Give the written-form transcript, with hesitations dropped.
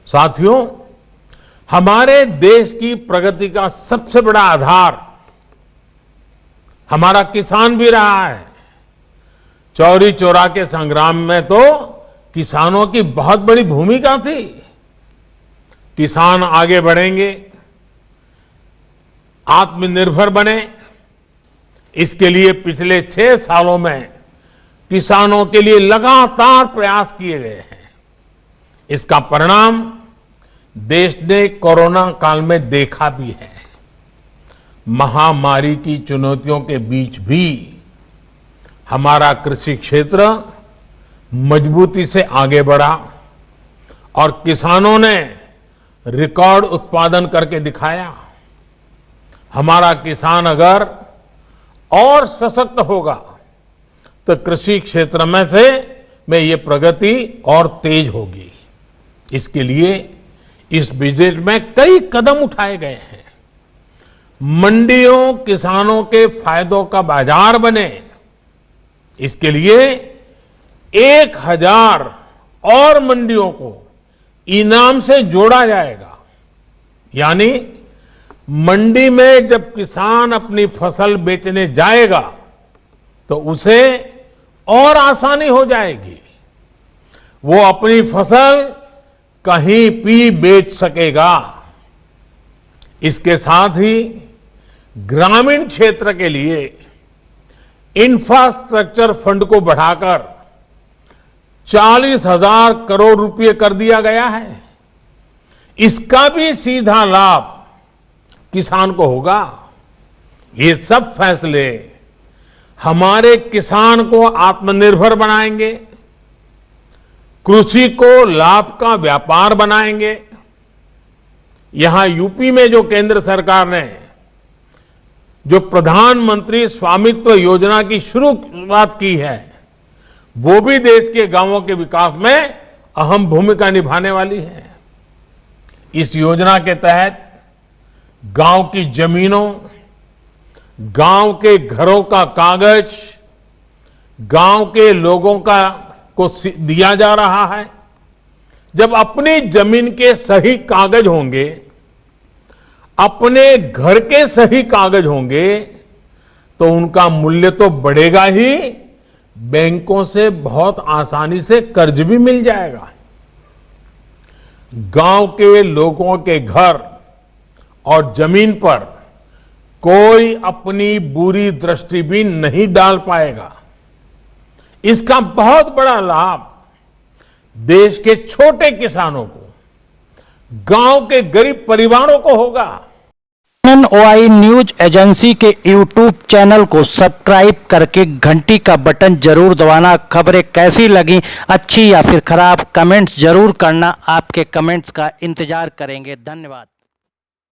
साथियों, हमारे देश की प्रगति का सबसे बड़ा आधार हमारा किसान भी रहा है। चौरी चौरा के संग्राम में तो किसानों की बहुत बड़ी भूमिका थी। किसान आगे बढ़ेंगे, आत्मनिर्भर बने, इसके लिए पिछले 6 सालों में किसानों के लिए लगातार प्रयास किए गए हैं। इसका परिणाम देश ने कोरोना काल में देखा भी है। महामारी की चुनौतियों के बीच भी हमारा कृषि क्षेत्र मजबूती से आगे बढ़ा और किसानों ने रिकॉर्ड उत्पादन करके दिखाया। हमारा किसान अगर और सशक्त होगा तो कृषि क्षेत्र में ये प्रगति और तेज होगी। इसके लिए इस बजट में कई कदम उठाए गए हैं। मंडियों किसानों के फायदों का बाजार बने, इसके लिए 1000 और मंडियों को इनाम से जोड़ा जाएगा। यानी मंडी में जब किसान अपनी फसल बेचने जाएगा तो उसे और आसानी हो जाएगी। वो अपनी फसल कहीं भी बेच सकेगा। इसके साथ ही ग्रामीण क्षेत्र के लिए इंफ्रास्ट्रक्चर फंड को बढ़ाकर 40,000 करोड़ रुपए कर दिया गया है। इसका भी सीधा लाभ किसान को होगा। ये सब फैसले हमारे किसान को आत्मनिर्भर बनाएंगे, कृषि को लाभ का व्यापार बनाएंगे। यहां यूपी में जो केंद्र सरकार ने जो प्रधानमंत्री स्वामित्व योजना की शुरुआत की है, वो भी देश के गांवों के विकास में अहम भूमिका निभाने वाली है। इस योजना के तहत गांव की जमीनों, गांव के घरों का कागज गांव के लोगों को दिया जा रहा है। जब अपनी जमीन के सही कागज होंगे, अपने घर के सही कागज होंगे, तो उनका मूल्य तो बढ़ेगा ही, बैंकों से बहुत आसानी से कर्ज भी मिल जाएगा। गांव के लोगों के घर और जमीन पर कोई अपनी बुरी दृष्टि भी नहीं डाल पाएगा। इसका बहुत बड़ा लाभ देश के छोटे किसानों को, गांव के गरीब परिवारों को होगा। NNOI न्यूज एजेंसी के YouTube चैनल को सब्सक्राइब करके घंटी का बटन जरूर दबाना। खबरें कैसी लगी, अच्छी या फिर खराब, कमेंट्स जरूर करना। आपके कमेंट्स का इंतजार करेंगे। धन्यवाद।